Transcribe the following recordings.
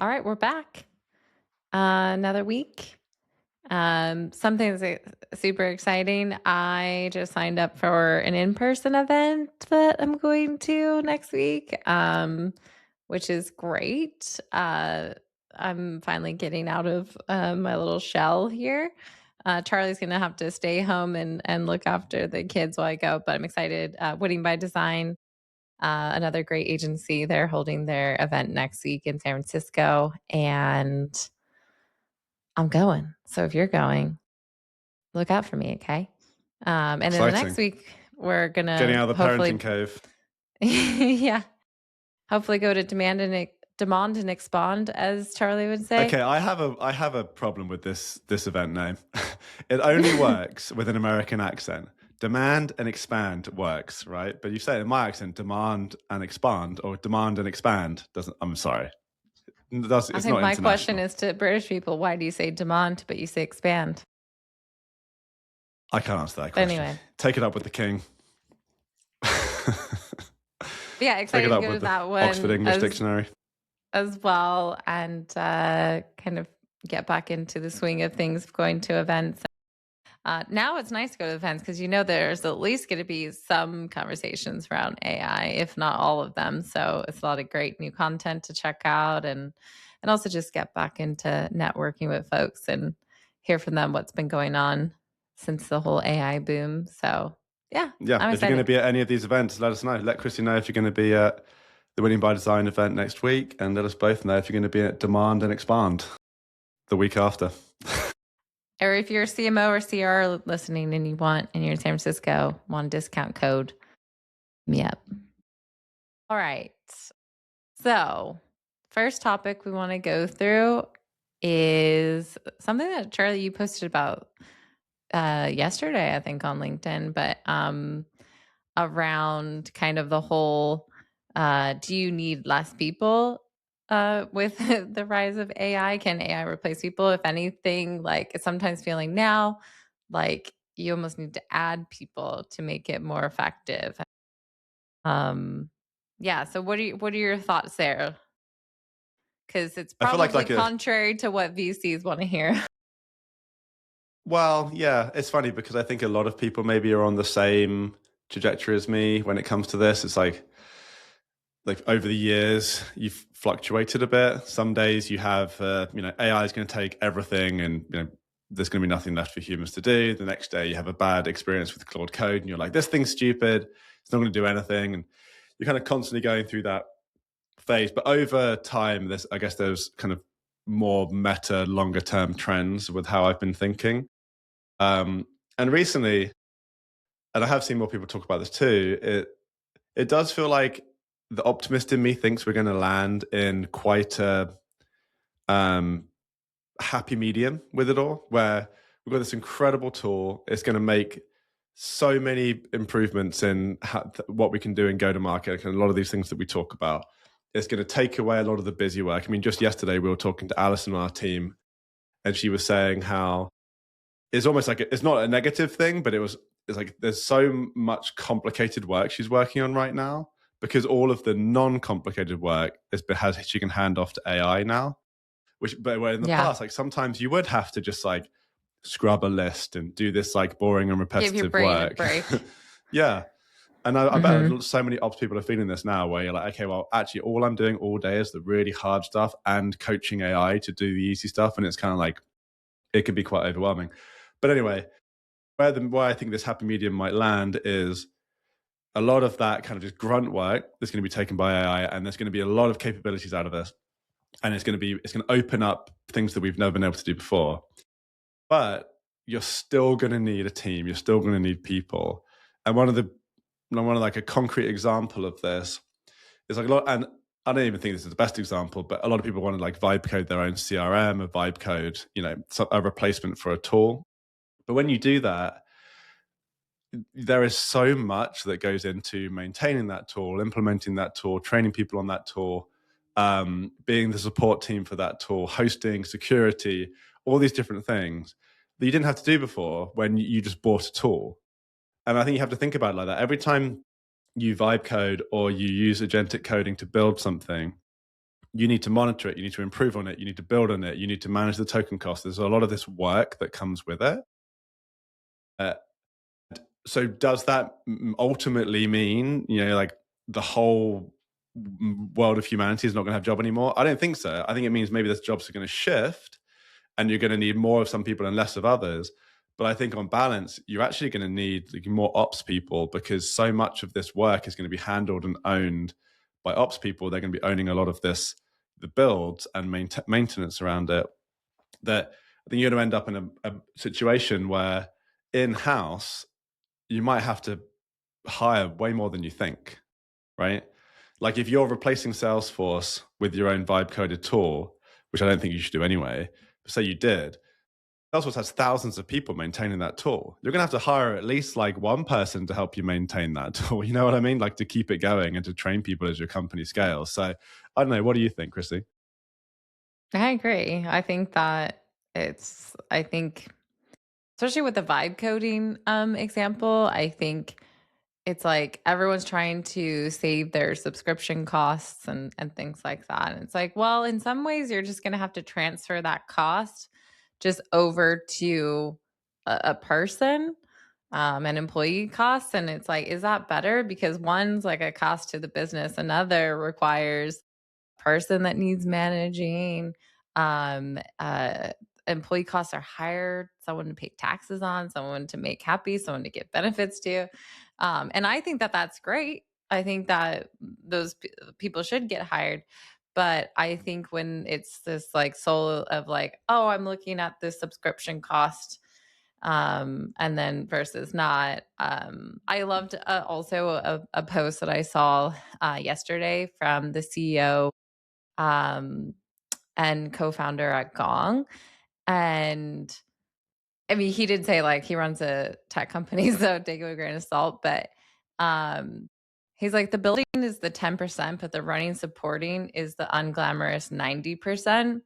All right, we're back. Another week. Something that's super exciting. I just signed up for an in-person event that I'm going to next week, which is great. I'm finally getting out of my little shell here. Charlie's going to have to stay home and look after the kids while I go, but I'm excited. Winning by Design, another great agency. They're holding their event next week in San Francisco, and I'm going. So if you're going, look out for me, okay? And then the next Exciting. week we're Getting gonna out of the parenting cave. yeah, hopefully go to demand and expand, as Charlie would say. Okay, I have a problem with this event name. It only works with an American accent. Demand and expand works, right? But you say it in my accent, demand and expand, or demand and expand doesn't. I'm sorry, I it's think not my question international. is to British people: why do you say demand but you say expand? I can't answer that But question. anyway, Take it up with the king. yeah, Take it excited to up go to with the that Oxford one English Dictionary. as well, and kind of get back into the swing of things, going to events. Now it's nice to go to events because there's at least going to be some conversations around AI, if not all of them. So it's a lot of great new content to check out, and also just get back into networking with folks and hear from them what's been going on since the whole AI boom. So yeah, Yeah, I'm if you're going to excited. be at any of these events, let us know. Let Crissy know if you're going to be at the Winning by Design event next week, and let us both know if you're going to be at Demand and Expand the week after. Or if you're a CMO or CR listening and you're in San Francisco, want a discount code, me up. All right. So, first topic we want to go through is something that Charlie, you posted about yesterday, I think, on LinkedIn, but around kind of the whole do you need less people with the rise of AI? Can AI replace people? If anything, like it's sometimes feeling now like you almost need to add people to make it more effective. Um, yeah. So what are your thoughts there? Because it's I feel probably like a contrary to what VCs want to hear. well, yeah, it's funny because I think a lot of people maybe are on the same trajectory as me when it comes to this. It's like over the years you've fluctuated a bit. Some days you have AI is going to take everything, and there's going to be nothing left for humans to do. The next day you have a bad experience with Claude Code and you're like, this thing's stupid, it's not going to do anything, and you're kind of constantly going through that phase. But over time, there's kind of more meta, longer term trends with how I've been thinking. And recently, and I have seen more people talk about this too, it does feel like the optimist in me thinks we're going to land in quite a happy medium with it all, where we've got this incredible tool. It's going to make so many improvements in what we can do in go-to-market, and a lot of these things that we talk about. It's going to take away a lot of the busy work. I mean, just yesterday we were talking to Alison on our team, and she was saying how it's almost like it's not a negative thing, but it's like there's so much complicated work she's working on right now because all of the non-complicated work she can hand off to AI now. But where in the Yeah. past, like sometimes you would have to just like scrub a list and do this like boring and Give your repetitive brain a work. break. Yeah. And I Mm-hmm. bet so many ops people are feeling this now where you're like, okay, well, actually all I'm doing all day is the really hard stuff and coaching AI to do the easy stuff. And it's kind of like, it can be quite overwhelming. But anyway, where I think this happy medium might land is a lot of that kind of just grunt work that's going to be taken by AI, and there's going to be a lot of capabilities out of this. And it's going to open up things that we've never been able to do before. But you're still going to need a team. You're still going to need people. And one of like a concrete example of this is like a lot, and I don't even think this is the best example, but a lot of people want to like vibe code their own CRM, a vibe code, a replacement for a tool. But when you do that, there is so much that goes into maintaining that tool, implementing that tool, training people on that tool, being the support team for that tool, hosting, security, all these different things that you didn't have to do before when you just bought a tool. And I think you have to think about it like that. Every time you vibe code or you use agentic coding to build something, you need to monitor it, you need to improve on it, you need to build on it, you need to manage the token cost. There's a lot of this work that comes with it. Uh, so does that ultimately mean, like the whole world of humanity is not going to have a job anymore? I don't think so. I think it means maybe those jobs are going to shift and you're going to need more of some people and less of others. But I think on balance, you're actually going to need more ops people, because so much of this work is going to be handled and owned by ops people. They're going to be owning a lot of this, the builds and maintenance around it. That I think you're going to end up in a situation where in-house, you might have to hire way more than you think, right? Like if you're replacing Salesforce with your own vibe coded tool, which I don't think you should do anyway, say you did, Salesforce has thousands of people maintaining that tool. You're going to have to hire at least like one person to help you maintain that tool. You know what I mean? Like to keep it going and to train people as your company scales. So I don't know. What do you think, Crissy? I agree. I think that I think, especially with the vibe coding example, I think it's like everyone's trying to save their subscription costs and things like that. And it's like, well, in some ways, you're just going to have to transfer that cost just over to a person, an employee costs. And it's like, is that better? Because one's like a cost to the business, another requires person that needs managing. Um, uh, Employee costs are higher, someone to pay taxes on, someone to make happy, someone to get benefits to. And I think that that's great. I think that those people should get hired. But I think when it's this like soul of like, oh, I'm looking at this subscription cost, and then versus not. I loved also a post that I saw yesterday from the CEO um, and co-founder at Gong. And I mean, he did say like he runs a tech company, so take it with a grain of salt. But um, he's like, the building is the 10%, but the running supporting is the unglamorous 90%.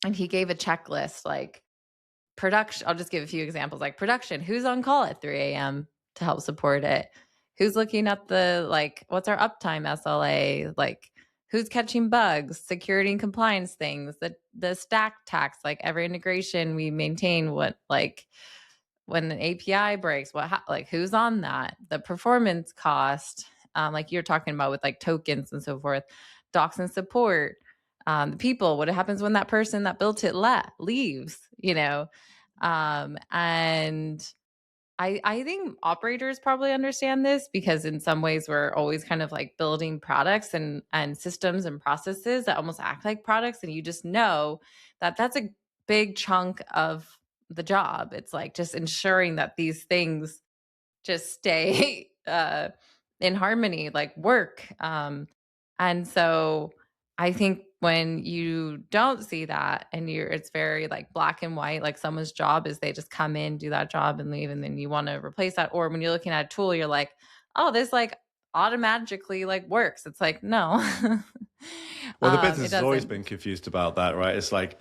And he gave a checklist like production. I'll just give a few examples like production. Who's on call at 3 a.m. to help support it? Who's looking at the like what's our uptime SLA? Like who's catching bugs, security and compliance things, the stack tax, like every integration we maintain what like when an API breaks, like who's on that? The performance cost, like you're talking about with like tokens and so forth, docs and support, the people, what happens when that person that built it leaves, and I think operators probably understand this because in some ways we're always kind of like building products and systems and processes that almost act like products, and you just know that that's a big chunk of the job. It's like just ensuring that these things just stay in harmony, like work. And so I think when you don't see that and it's very like black and white, like someone's job is they just come in, do that job and leave, and then you want to replace that. Or when you're looking at a tool, you're like, oh, this like automatically like works. It's like, no. Well, the It business has always doesn't. been confused about that, right? It's like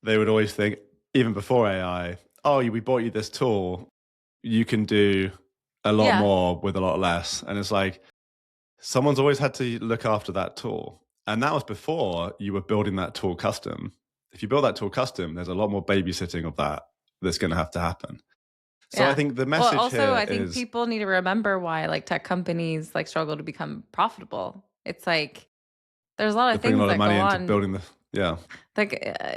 they would always think, even before AI, oh, we bought you this tool, you can do a lot Yeah. more with a lot less. And it's like, someone's always had to look after that tool. And that was before you were building that tool custom. If you build that tool custom, there's a lot more babysitting of that that's going to have to happen. So I Yeah. think the Well, message also, here I think is people need to remember why like tech companies like struggle to become profitable. It's like there's a lot they're of putting a things lot of that go money into on, building the, yeah. like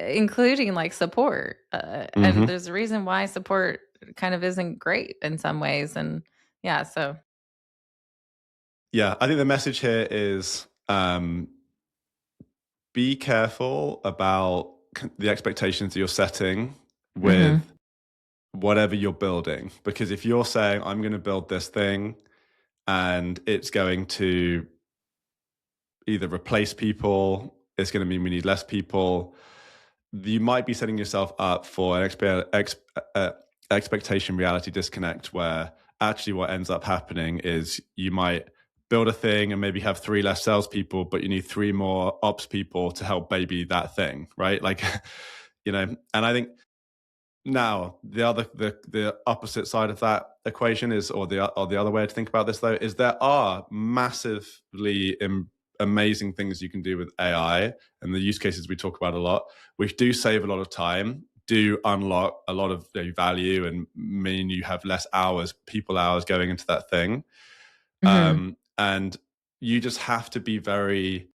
including like support. And Mm-hmm. there's a reason why support kind of isn't great in some ways. And yeah, so Yeah, I think the message here is be careful about the expectations that you're setting with mhm. whatever you're building. Because if you're saying, I'm going to build this thing and it's going to either replace people, it's going to mean we need less people, you might be setting yourself up for an expectation reality disconnect where actually what ends up happening is you might build a thing and maybe have 3 less salespeople, but you need 3 more ops people to help baby that thing, right? Like, and I think now the opposite side of that equation is, or the other way to think about this though, is there are massively amazing things you can do with AI and the use cases we talk about a lot, which do save a lot of time, do unlock a lot of value and mean you have less hours, people hours going into that thing. Hmm. And you just have to be very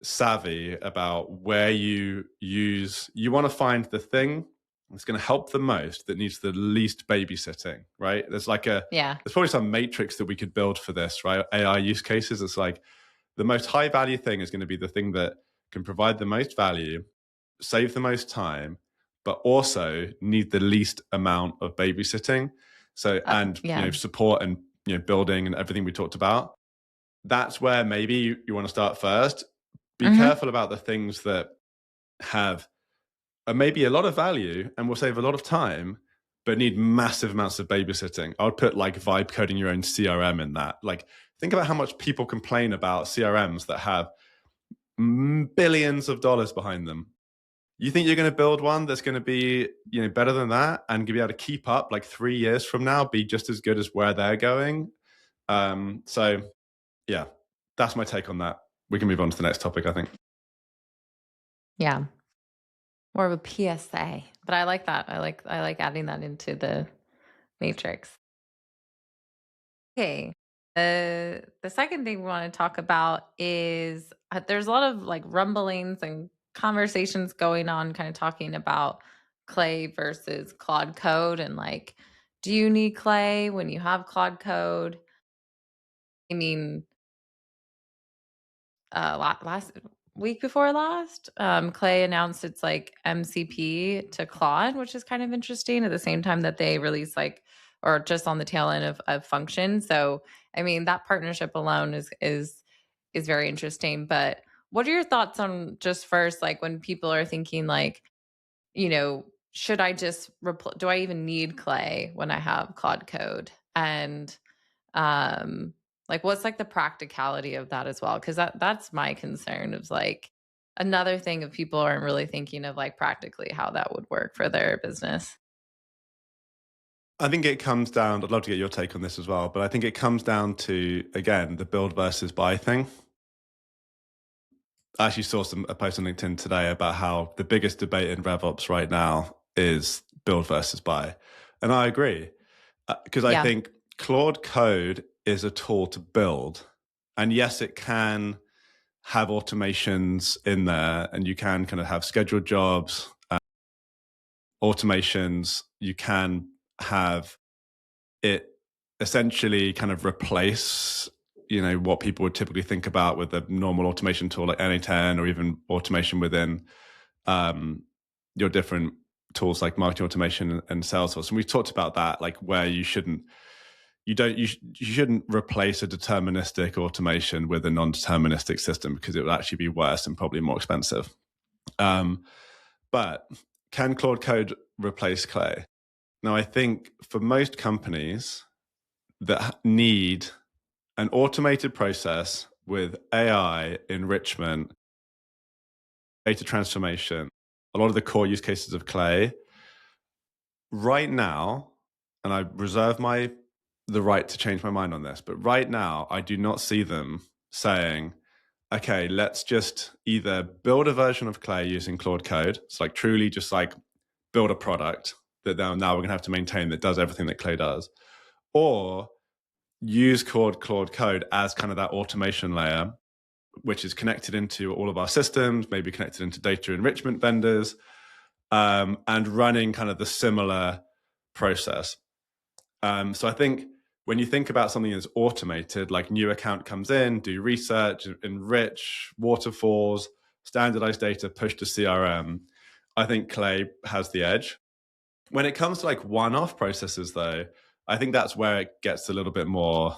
savvy about where you want to find the thing that's going to help the most, that needs the least babysitting, right? Yeah. There's probably some matrix that we could build for this, right? AI use cases. It's like the most high value thing is going to be the thing that can provide the most value, save the most time, but also need the least amount of babysitting. So, and Yeah. support and building and everything we talked about. That's where maybe you want to start first. Be Hmm. careful about the things that have maybe a lot of value and will save a lot of time, but need massive amounts of babysitting. I would put like vibe coding your own CRM in that. Like, think about how much people complain about CRMs that have billions of dollars behind them. You think you're going to build one that's going to be better than that and be able to keep up like 3 years from now, be just as good as where they're going? So yeah, that's my take on that. We can move on to the next topic, I think. Yeah. More of a PSA, but I like that. I like adding that into the matrix. Okay. The second thing we want to talk about is there's a lot of like rumblings and conversations going on, kind of talking about Clay versus Claude Code, and like, do you need Clay when you have Claude Code? I mean, last week before last, Clay announced its like MCP to Claude, which is kind of interesting. At the same time that they release like, or just on the tail end of function. So I mean, that partnership alone is very interesting. But what are your thoughts on, just first, like when people are thinking like, should I just do I even need Clay when I have Claude Code? And um, like, what's like the practicality of that as well? Because that's my concern. Of like another thing of people aren't really thinking of like practically how that would work for their business. I think it comes down, I'd love to get your take on this as well, but I think it comes down to, again, the build versus buy thing. I actually saw a post on LinkedIn today about how the biggest debate in RevOps right now is build versus buy. And I agree, because I Yeah. think Claude Code is a tool to build. And yes, it can have automations in there, and you can kind of have scheduled jobs, automations. You can have it essentially kind of replace what people would typically think about with a normal automation tool like NA10, or even automation within your different tools like marketing automation and Salesforce. And we've talked about that, like where you shouldn't replace a deterministic automation with a non-deterministic system, because it would actually be worse and probably more expensive. But can Claude Code replace Clay? Now, I think for most companies that need an automated process with AI enrichment, data transformation, a lot of the core use cases of Clay right now, and I reserve the right to change my mind on this, but right now I do not see them saying, okay, let's just either build a version of Clay using Claude Code. It's like truly just like build a product that now we're going to have to maintain that does everything that Clay does, or use Claude Code as kind of that automation layer, which is connected into all of our systems, maybe connected into data enrichment vendors, and running kind of the similar process. So I think when you think about something that's automated, like new account comes in, do research, enrich, waterfalls, standardized data, push to CRM, I think Clay has the edge. When it comes to like one-off processes, though, I think that's where it gets a little bit more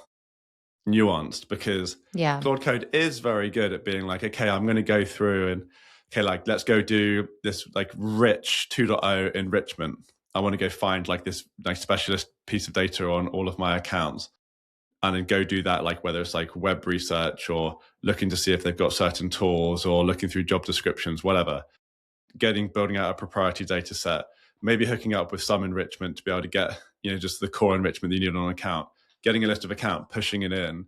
nuanced, because Yeah. Claude Code is very good at being like, okay, I'm going to go through and, okay, like let's go do this like rich 2.0 enrichment. I want to go find like this nice specialist piece of data on all of my accounts, and then go do that, like whether it's like web research or looking to see if they've got certain tools or looking through job descriptions, whatever. Building out a proprietary data set, maybe hooking up with some enrichment to be able to get, just the core enrichment that you need on an account, getting a list of account, pushing it in.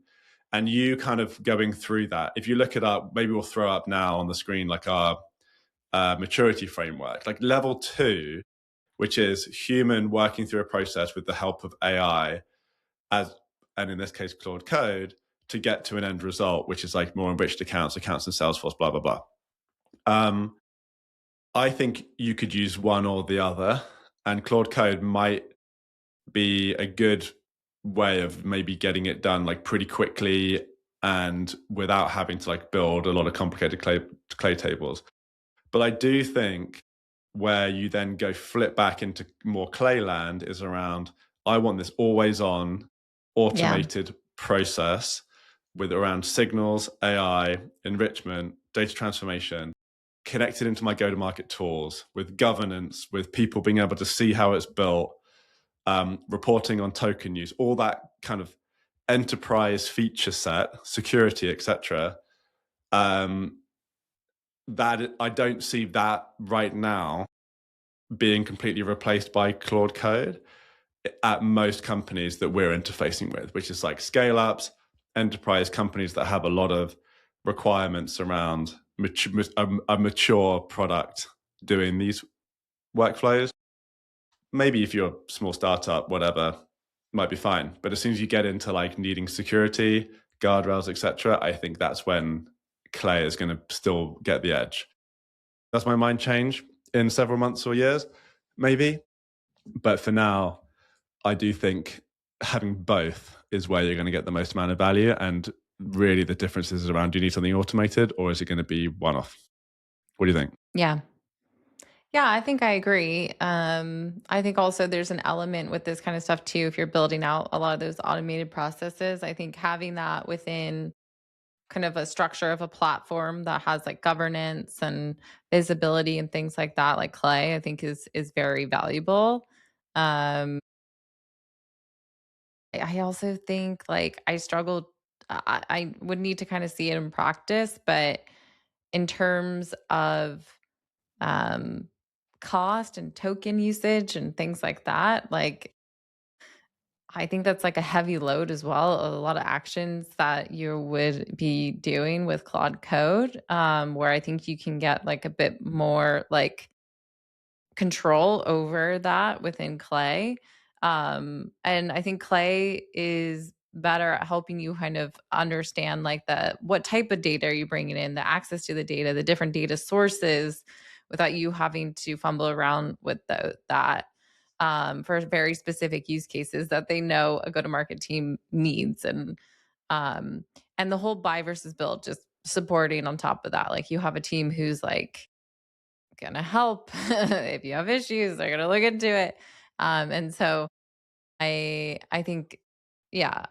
and you kind of going through that. If you look it up, maybe we'll throw up now on the screen like our maturity framework, like level 2, which is human working through a process with the help of AI, as and in this case Claude Code, to get to an end result, which is like more enriched accounts in Salesforce, blah blah blah. I think you could use one or the other, and Claude Code might be a good way of maybe getting it done like pretty quickly and without having to like build a lot of complicated clay tables. But I do think where you then go flip back into more clay land is around, I want this always on Yeah. automated process with around signals, AI, enrichment, data transformation, connected into my go-to-market tools, with governance, with people being able to see how it's built, reporting on token use, all that kind of enterprise feature set, security, etc. That I don't see that right now being completely replaced by Claude Code at most companies that we're interfacing with, which is like scale ups, enterprise companies that have a lot of requirements around a mature product doing these workflows. Maybe if you're a small startup, whatever, might be fine. But as soon as you get into like needing security, guardrails, etc., I think that's when clay is going to still get the edge. That's my mind change in several months or years, maybe. But for now, I do think having both is where you're going to get the most amount of value. And really the difference is around, do you need something automated or is it going to be one off? What do you think? Yeah. Yeah, I think I agree. I think also there's an element with this kind of stuff too. If you're building out a lot of those automated processes, I think having that within kind of a structure of a platform that has like governance and visibility and things like that, like Clay, I think is very valuable. Um, I also think like I struggled. I would need to kind of see it in practice, but in terms of um, cost and token usage and things like that, like I think that's like a heavy load as well. A lot of actions that you would be doing with Claude Code, where I think you can get like a bit more like control over that within Clay. And I think Clay is better at helping you kind of understand like the what type of data are you bringing in, the access to the data, the different data sources, without you having to fumble around with that for very specific use cases that they know a go-to-market team needs, um, and the whole buy versus build just supporting on top of that. Like you have a team who's like gonna help if you have issues, they're gonna look into it. And so I think, yeah,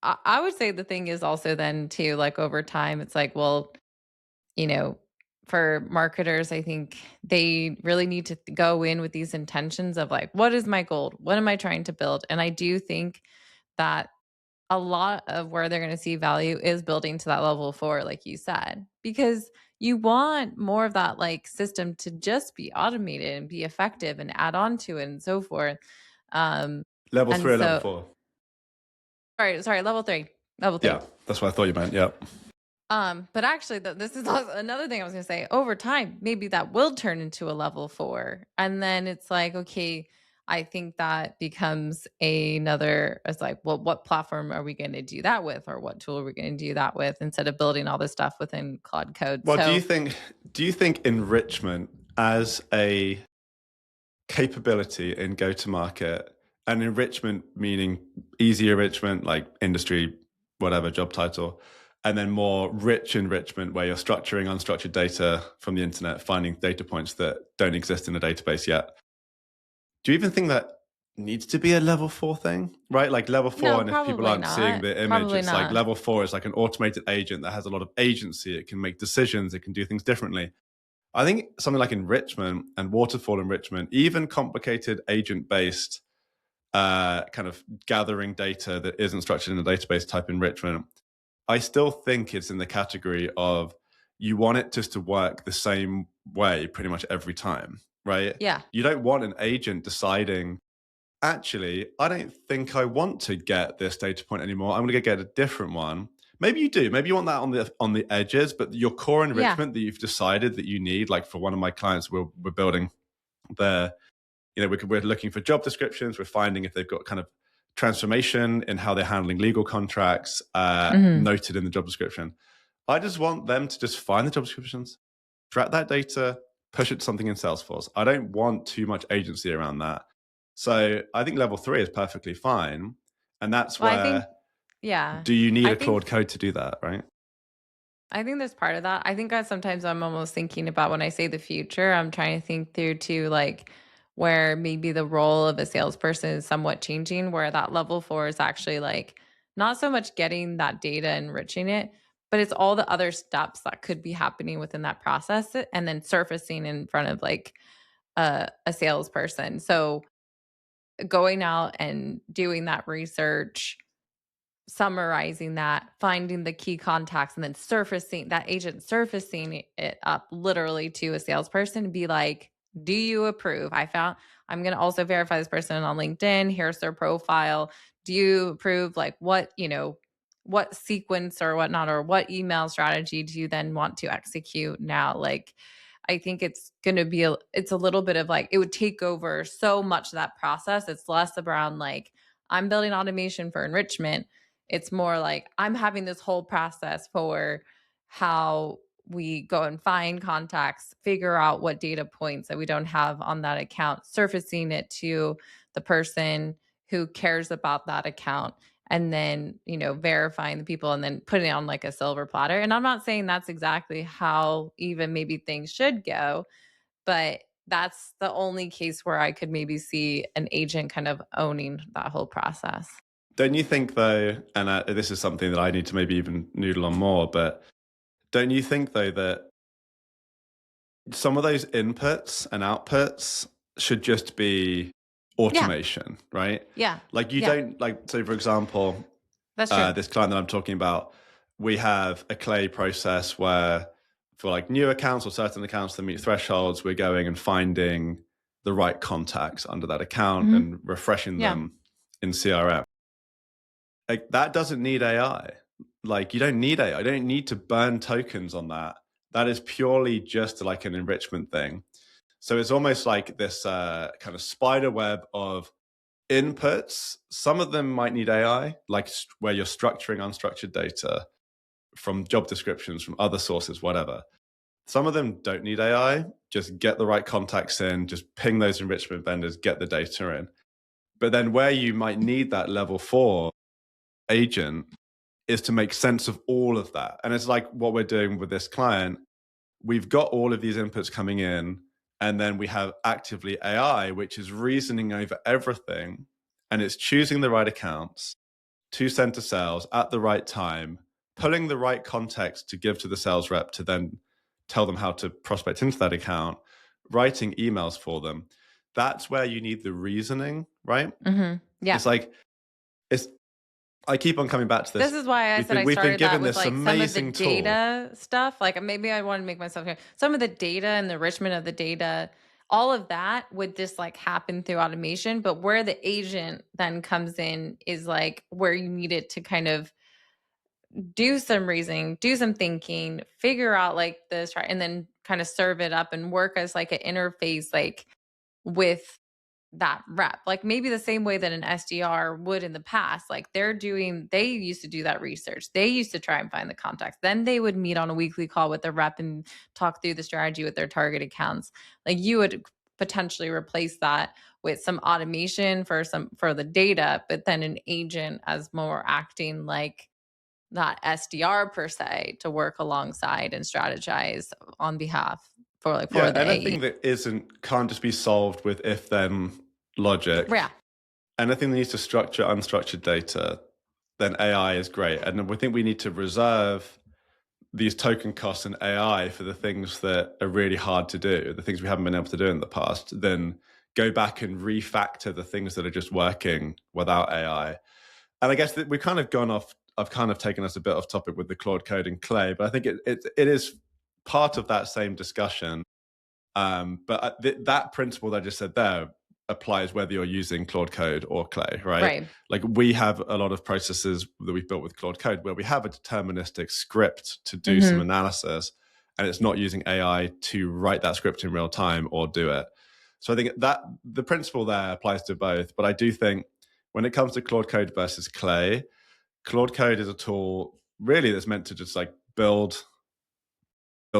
I would say the thing is also then too, like over time, it's like, well, you know, for marketers, I think they really need to go in with these intentions of like, what is my goal? What am I trying to build? And I do think that a lot of where they're going to see value is building to that level 4, like you said, because you want more of that like system to just be automated and be effective and add on to it and so forth. Um, Level and 3 or level so, 4? sorry, level 3, level 3. Yeah, that's what I thought you meant. Yeah. But actually, this is also another thing I was going to say. Over time, maybe that will turn into a level 4, and then it's like, okay, I think that becomes another. It's like, well, what platform are we going to do that with, or what tool are we going to do that with, instead of building all this stuff within Claude Code? Well, So, do you think enrichment as a capability in go to market, and enrichment meaning easy enrichment like industry, whatever job title, and then more rich enrichment where you're structuring unstructured data from the internet, finding data points that don't exist in a database yet? Do you even think that needs to be a level 4 thing, right? Like level 4, no, and if people probably aren't seeing not. the image, Probably it's like not. level 4 is like an automated agent that has a lot of agency. It can make decisions, it can do things differently. I think something like enrichment and waterfall enrichment, even complicated agent based kind of gathering data that isn't structured in a database type enrichment, I still think it's in the category of you want it just to work the same way pretty much every time, right? Yeah. You don't want an agent deciding, actually, I don't think I want to get this data point anymore. I'm going to get a different one. Maybe you do. Maybe you want that on the edges, but your core Yeah. enrichment that you've decided that you need, like for one of my clients, we're building their, we're looking for job descriptions. We're finding if they've got kind of transformation in how they're handling legal contracts Mhm. noted in the job description. I just want them to just find the job descriptions, track that data, push it to something in Salesforce. I don't want too much agency around that. So I think level 3 is perfectly fine. And that's Well, I think where, yeah. do you need I a think Claude Code to do that, right? I think there's part of that. I think I sometimes I'm almost thinking about when I say the future, I'm trying to think through to like where maybe the role of a salesperson is somewhat changing, where that level 4 is actually like not so much getting that data, enriching it, but it's all the other steps that could be happening within that process and then surfacing in front of like a salesperson. So going out and doing that research, summarizing that, finding the key contacts, and then surfacing that agent, surfacing it up literally to a salesperson and be like, do you approve? I'm going to also verify this person on LinkedIn. Here's their profile. Do you approve? Like, what sequence or whatnot, or what email strategy do you then want to execute now? Like, I think it's going to be, it's a little bit of like, it would take over so much of that process. It's less around like, I'm building automation for enrichment. It's more like I'm having this whole process for how we go and find contacts, figure out what data points that we don't have on that account, surfacing it to the person who cares about that account, and then, verifying the people and then putting it on like a silver platter. And I'm not saying that's exactly how even maybe things should go, but that's the only case where I could maybe see an agent kind of owning that whole process. Don't you think, though, and this is something that I need to maybe even noodle on more, but don't you think, though, that some of those inputs and outputs should just be Yeah. automation, right? Yeah. Like you Yeah. don't like, so for example, That's true. this client that I'm talking about, we have a clay process where for like new accounts or certain accounts that meet thresholds, we're going and finding the right contacts under that account Mhm. and refreshing Yeah. them in CRM. Like that doesn't need AI. Like you don't need AI. I don't need to burn tokens on that. That is purely just like an enrichment thing. So it's almost like this kind of spider web of inputs. Some of them might need AI, like where you're structuring unstructured data from job descriptions, from other sources, whatever. Some of them don't need AI. Just get the right contacts in, just ping those enrichment vendors, get the data in. But then where you might need that level 4 agent is to make sense of all of that. And it's like what we're doing with this client. We've got all of these inputs coming in, and then we have actively AI, which is reasoning over everything, and it's choosing the right accounts to send to sales at the right time, pulling the right context to give to the sales rep to then tell them how to prospect into that account, writing emails for them. That's where you need the reasoning, right? Mhm. Yeah. It's like it's I keep on coming back to This this. is why I said I We've been started that given with this like some of the amazing tool. data stuff. Like maybe I want to make myself clear. Some of the data and the enrichment of the data, all of that would just like happen through automation. But where the agent then comes in is like where you need it to kind of do some reasoning, do some thinking, figure out like this, right? And then kind of serve it up and work as like an interface, like with that rep. Like maybe the same way that an SDR would in the past. Like they used to do that research. They used to try and find the contacts. Then they would meet on a weekly call with the rep and talk through the strategy with their target accounts. Like you would potentially replace that with some automation for the data, but then an agent as more acting like not SDR per se to work alongside and strategize on behalf for Yeah, the AE. anything that can't just be solved with if then Yeah. logic. Anything that needs to structure unstructured data, then AI is great. And we think we need to reserve these token costs in AI for the things that are really hard to do, the things we haven't been able to do in the past, then go back and refactor the things that are just working without AI. And I guess that we've kind of gone off, I've kind of taken us a bit off topic with the Claude Code and Clay, but I think it is part of that same discussion. But that principle that I just said there, applies whether you're using Claude Code or Clay, right? Right. Like we have a lot of processes that we've built with Claude Code where we have a deterministic script to do some analysis, and it's not using AI to write that script in real time or do it. So I think that the principle there applies to both. But I do think when it comes to Claude Code versus Clay, Claude Code is a tool really that's meant to just like build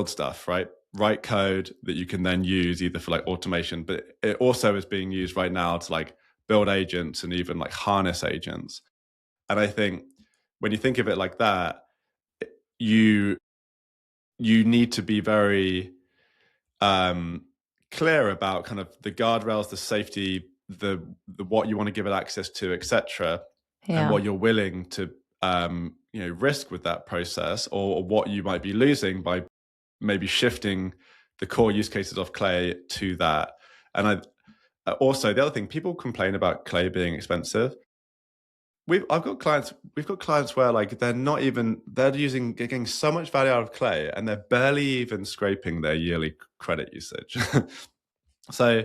stuff, right? Write code that you can then use either for like automation, but it also is being used right now to like build agents and even like harness agents. And I think when you think of it like that, you need to be very clear about kind of the guardrails, the safety, the what you want to give it access to, etc., and what you're willing to risk with that process, or what you might be losing by maybe shifting the core use cases of Clay to that. And also the other thing, people complain about Clay being expensive. We've got clients where like they're getting so much value out of Clay and they're barely even scraping their yearly credit usage. So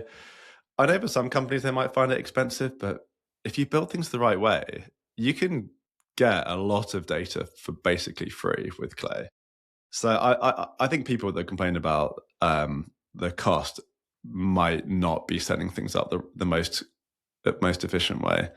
I know for some companies they might find it expensive, but if you build things the right way, you can get a lot of data for basically free with Clay. So I think people that complain about the cost might not be setting things up the most efficient way.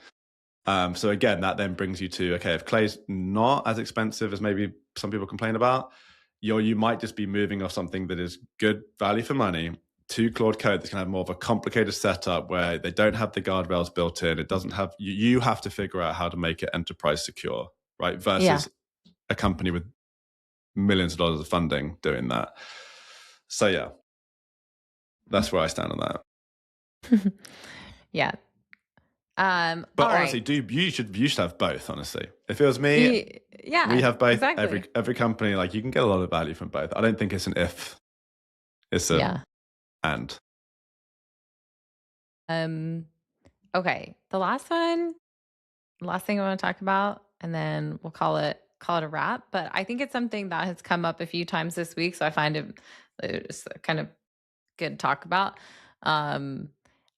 So again, that then brings you to, okay, if Clay's not as expensive as maybe some people complain about, you might just be moving off something that is good value for money to Claude Code that's going to have more of a complicated setup where they don't have the guardrails built in. It doesn't have, you have to figure out how to make it enterprise secure, right? Versus a company with millions of dollars of funding doing that. So yeah, that's where I stand on that. Yeah. But honestly, you should have both. Honestly, if it was me, we have both. Exactly. Every company, like you can get a lot of value from both. I don't think it's an if, it's a and. Okay, the last thing I want to talk about, and then we'll call it a wrap. But I think it's something that has come up a few times this week, so I find it's kind of good to talk about.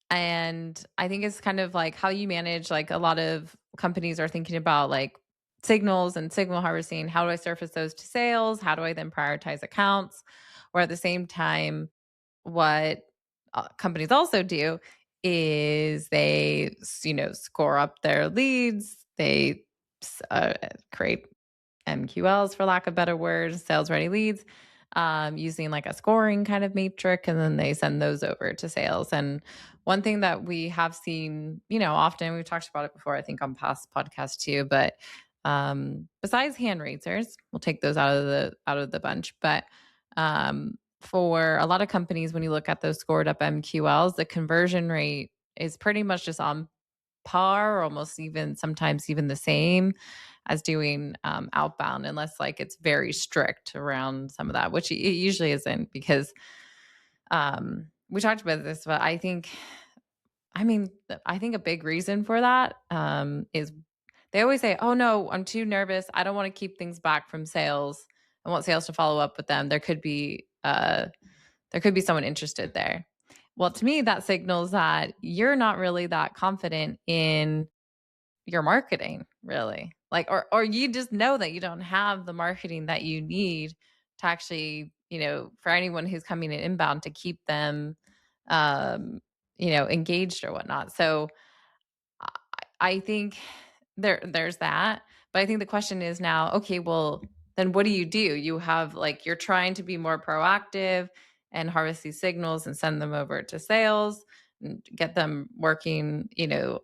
And I think it's kind of like how you manage, like a lot of companies are thinking about like signals and signal harvesting. How do I surface those to sales? How do I then prioritize accounts? Or at the same time, what companies also do is they, score up their leads. They create MQLs, for lack of better words, sales ready leads, using like a scoring kind of metric, and then they send those over to sales. And one thing that we have seen, often, we've talked about it before, I think on past podcasts too, but besides hand raisers, we'll take those out of the bunch. But for a lot of companies, when you look at those scored up MQLs, the conversion rate is pretty much just on par, or almost even sometimes even the same as doing outbound, unless like it's very strict around some of that, which it usually isn't, because we talked about this, but I think a big reason for that is they always say, oh no, I'm too nervous. I don't want to keep things back from sales. I want sales to follow up with them. There could be someone interested there. Well, to me, that signals that you're not really that confident in your marketing, really. Like, or you just know that you don't have the marketing that you need to actually, for anyone who's coming in inbound, to keep them, engaged or whatnot. So I think there's that. But I think the question is now, okay, well, then what do? You have like, you're trying to be more proactive and harvest these signals and send them over to sales and get them working,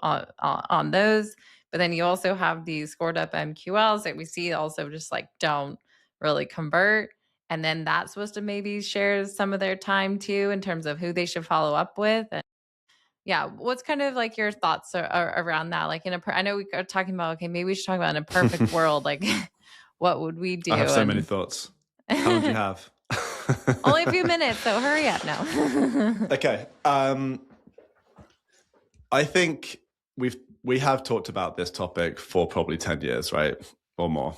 on those. But then you also have these scored up MQLs that we see also just like don't really convert. And then that's supposed to maybe share some of their time too, in terms of who they should follow up with. And yeah, what's kind of like your thoughts around that? Like I know we are talking about, okay, maybe we should talk about in a perfect world, like what would we do? I have so many thoughts. How long do you have? Only a few minutes, so hurry up now. Okay. I think we have talked about this topic for probably 10 years, right? Or more.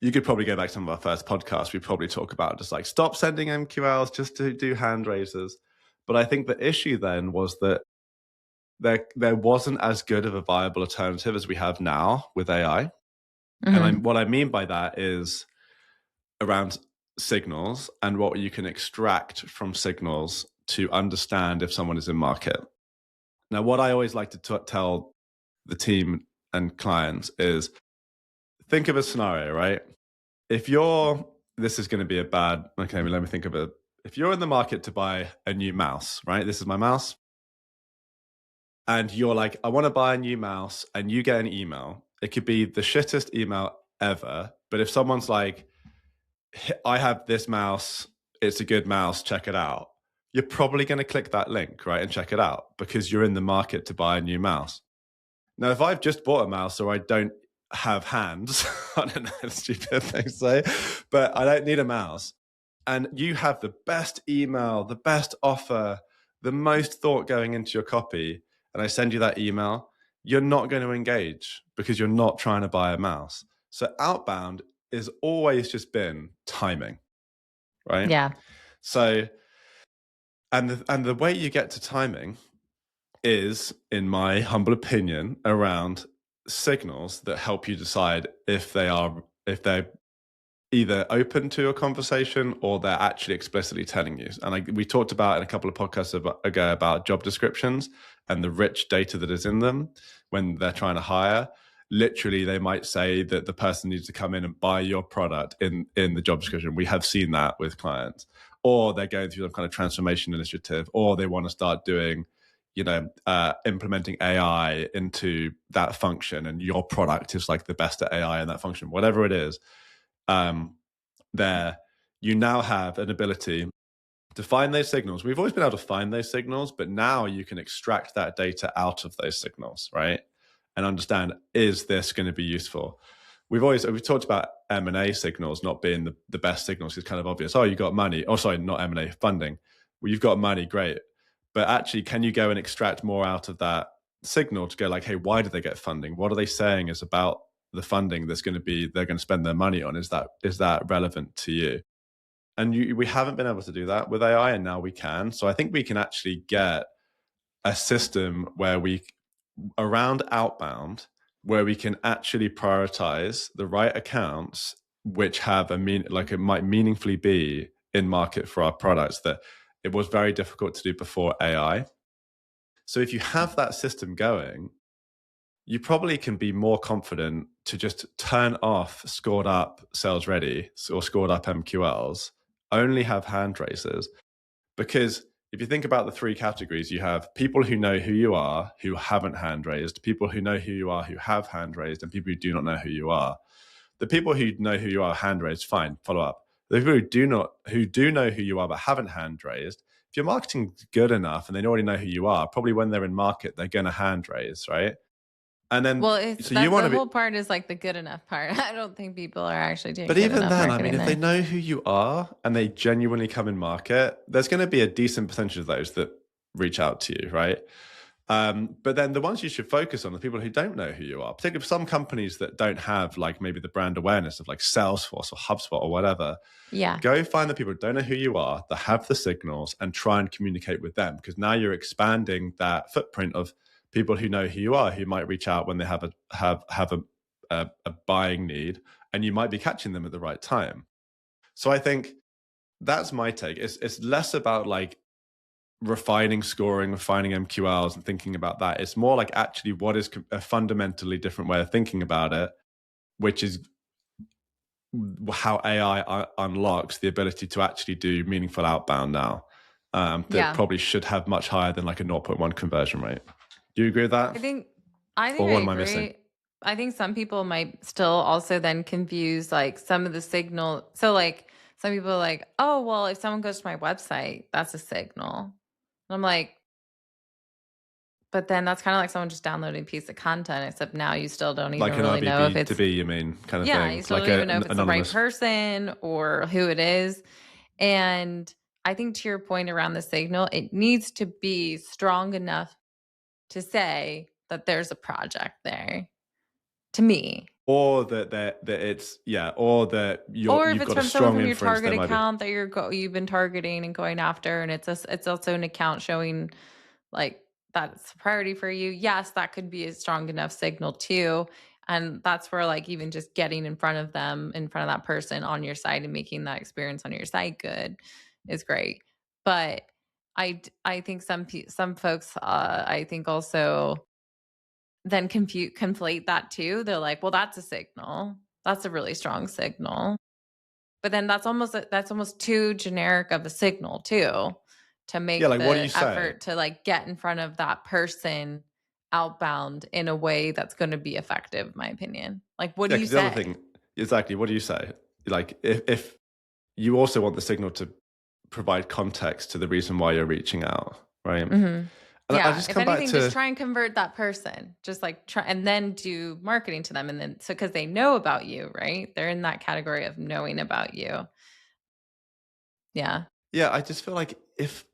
You could probably go back to some of our first podcasts. We probably talk about just like stop sending MQLs just to do hand raisers. But I think the issue then was that there wasn't as good of a viable alternative as we have now with AI. Mhm. What I mean by that is around signals and what you can extract from signals to understand if someone is in market. Now, what I always like to tell the team and clients is think of a scenario, right? If you're, this is going to be a bad, okay, let me think of it. If you're in the market to buy a new mouse, right? This is my mouse. And you're like, I want to buy a new mouse, and you get an email. It could be the shittest email ever. But if someone's like, I have this mouse, it's a good mouse, check it out, you're probably going to click that link, right? And check it out because you're in the market to buy a new mouse. Now, if I've just bought a mouse or I don't have hands, I don't know, it's a stupid thing to say, but I don't need a mouse. And you have the best email, the best offer, the most thought going into your copy, and I send you that email, you're not going to engage because you're not trying to buy a mouse. So outbound has always just been timing, right? Yeah. So, and the way you get to timing is, in my humble opinion, around signals that help you decide if they're either open to a conversation or they're actually explicitly telling you. And we talked about in a couple of podcasts ago about job descriptions and the rich data that is in them when they're trying to hire. Literally, they might say that the person needs to come in and buy your product in the job description. We have seen that with clients, or they're going through some kind of transformation initiative, or they want to start doing, implementing AI into that function, and your product is like the best at AI in that function, whatever it is. There, you now have an ability to find those signals. We've always been able to find those signals, but now you can extract that data out of those signals, right? And understand, is this going to be useful? We've talked about M&A signals not being the best signals. It's kind of obvious. Oh, you got money. Oh, sorry, not M&A, funding. Well, you've got money, great. But actually, can you go and extract more out of that signal to go like, hey, why did they get funding? What are they saying is about the funding they're going to spend their money on? Is that relevant to you? And we haven't been able to do that with AI, and now we can. So I think we can actually get a system where around outbound, where we can actually prioritize the right accounts which have it might meaningfully be in market for our products, that it was very difficult to do before AI. So if you have that system going, you probably can be more confident to just turn off scored up sales ready or scored up MQLs, only have hand raisers. Because if you think about the three categories, you have people who know who you are, who haven't hand raised, people who know who you are, who have hand raised, and people who do not know who you are. The people who know who you are, hand raised, fine, follow up. The people who do know who you are but haven't hand raised, if your marketing's good enough and they already know who you are, probably when they're in market, they're going to hand raise, right? And then, Well, it's so you that want the to be, whole part is like the good enough part. I don't think people are actually doing but good even enough then, I mean, marketing if they there. know who you are and they genuinely come in market, there's going to be a decent percentage of those that reach out to you, right? But then the ones you should focus on are the people who don't know who you are, particularly for some companies that don't have like maybe the brand awareness of like Salesforce or HubSpot or whatever. Yeah. Go find the people who don't know who you are, that have the signals, and try and communicate with them, because now you're expanding that footprint of people who know who you are, who might reach out when they have a buying need, and you might be catching them at the right time. So I think that's my take. It's less about like refining scoring, refining MQLs and thinking about that. It's more like actually what is a fundamentally different way of thinking about it, which is how AI unlocks the ability to actually do meaningful outbound now. That Yeah. probably should have much higher than like a 0.1 conversion rate. Do you agree with that? I think Or I what am I missing? agree. I think some people might still also then confuse like some of the signal. So like some people are like, oh, well, if someone goes to my website, that's a signal. And I'm like, but then that's kind of like someone just downloading a piece of content, except now you still don't even Like an really know if RBB to it's, B, you mean, kind of yeah, thing? you still Like don't even know if an it's the right anonymous. person or who it is. And I think to your point around the signal, it needs to be strong enough to say that there's a project there to me. Or or that Or if you've it's got a from someone strong from your inference there target might be. account that you've been targeting and going after, and it's also an account showing like that's a priority for you, yes, that could be a strong enough signal too. And that's where like even just getting in front of them, in front of that person on your side and making that experience on your side good is great. But I think some folks I think also then conflate that too. They're like, well, that's a signal. That's a really strong signal. But then that's almost too generic of a signal too, to Yeah, make like what do you the say? effort to, like, get in front of that person outbound in a way that's gonna be effective, in my opinion. Like, what do Yeah, you because the other say? thing, exactly, what do you say? Like, if you also want the signal to provide context to the reason why you're reaching out, right? Mhm. And I Yeah, just if come back anything, just to, try and convert that person. Just, like, try and then do marketing to them, and then so because they know about you, right? They're in that category of knowing about you. Yeah. yeah, I just feel like if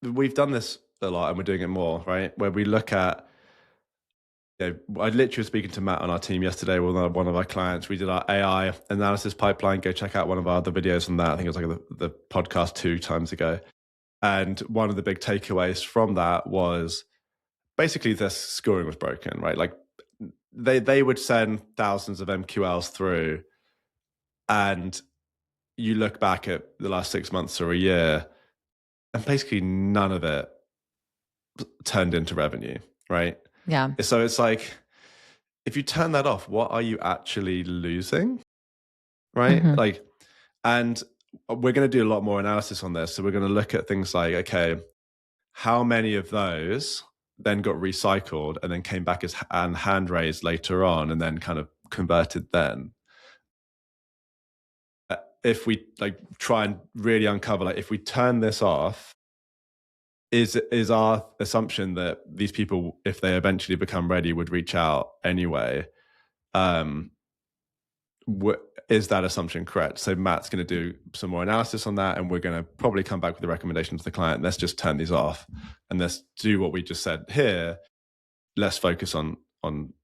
we've done this a lot and we're doing it more, right? Where we look at, I literally was speaking to Matt on our team yesterday with one of our clients. We did our AI analysis pipeline. Go check out one of our other videos on that. I think it was like the podcast 2 times ago. And one of the big takeaways from that was basically the scoring was broken, right? Like they would send thousands of MQLs through, and you look back at the last 6 months or a year, and basically none of it turned into revenue, right? Yeah. So it's like, if you turn that off, what are you actually losing, right? Mhm. Like, and we're going to do a lot more analysis on this. So we're going to look at things like, okay, how many of those then got recycled and then came back as and hand raised later on and then kind of converted then? If we like try and really uncover, like, if we turn this off, is our assumption that these people, if they eventually become ready, would reach out anyway? Um, is that assumption correct? So Matt's going to do some more analysis on that, and we're going to probably come back with a recommendation to the client. Let's just turn these off, and let's do what we just said here. Let's focus on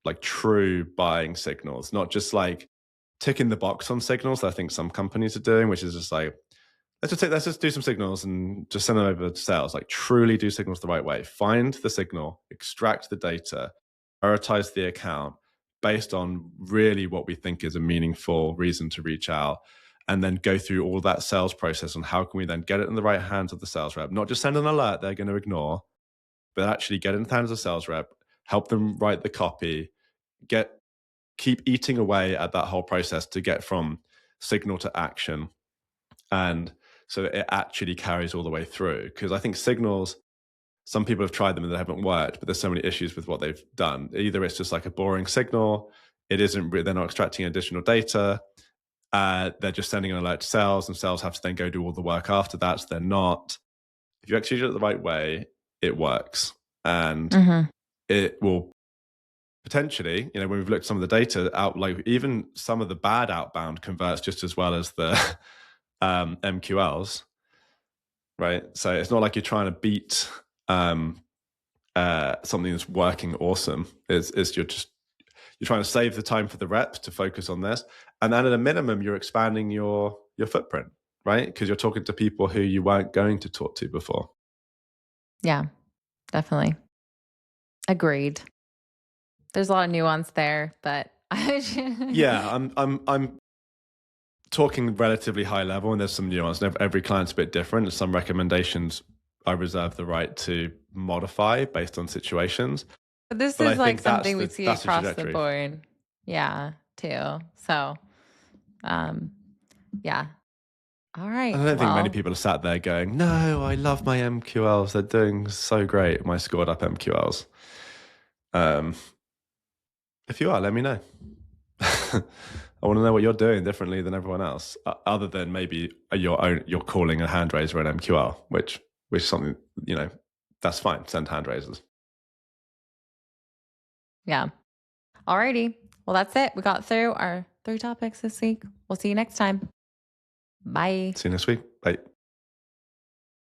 like true buying signals, not just like ticking the box on signals that I think some companies are doing, which is just like, let's just do some signals and just send them over to sales. Like, truly do signals the right way. Find the signal, extract the data, prioritize the account based on really what we think is a meaningful reason to reach out, and then go through all that sales process on how can we then get it in the right hands of the sales rep. Not just send an alert they're going to ignore, but actually get it in the hands of the sales rep, help them write the copy, keep eating away at that whole process to get from signal to action. And so it actually carries all the way through. Because I think signals, some people have tried them and they haven't worked, but there's so many issues with what they've done. Either it's just like a boring signal, it isn't, they're not extracting additional data, they're just sending an alert to sales, and sales have to then go do all the work after that. So they're not, if you execute it the right way, it works. And Mhm. it will potentially, when we've looked at some of the data out, like even some of the bad outbound converts just as well as the MQLs, right? So it's not like you're trying to beat something that's working awesome. It's you're trying to save the time for the reps to focus on this, and then at a minimum, you're expanding your footprint, right? Because you're talking to people who you weren't going to talk to before. Yeah, definitely. Agreed. There's a lot of nuance there, but Yeah, I'm talking relatively high level, and there's some nuance. Every client's a bit different. Some recommendations I reserve the right to modify based on situations, But this but I is like think something we see that's the across the trajectory. board. Yeah, too. So, um, yeah. All I right. don't think many Well, people are sat there going, "No, I love my MQLs. They're doing so great. My scored up MQLs." Um, if you are, let me know. I want to know what you're doing differently than everyone else, other than maybe you're calling a hand raiser an MQL, which is something, that's fine. Send hand raisers. yeah. All righty. Well, that's it. We got through our 3 topics this week. We'll see you next time. Bye. See you next week. Bye.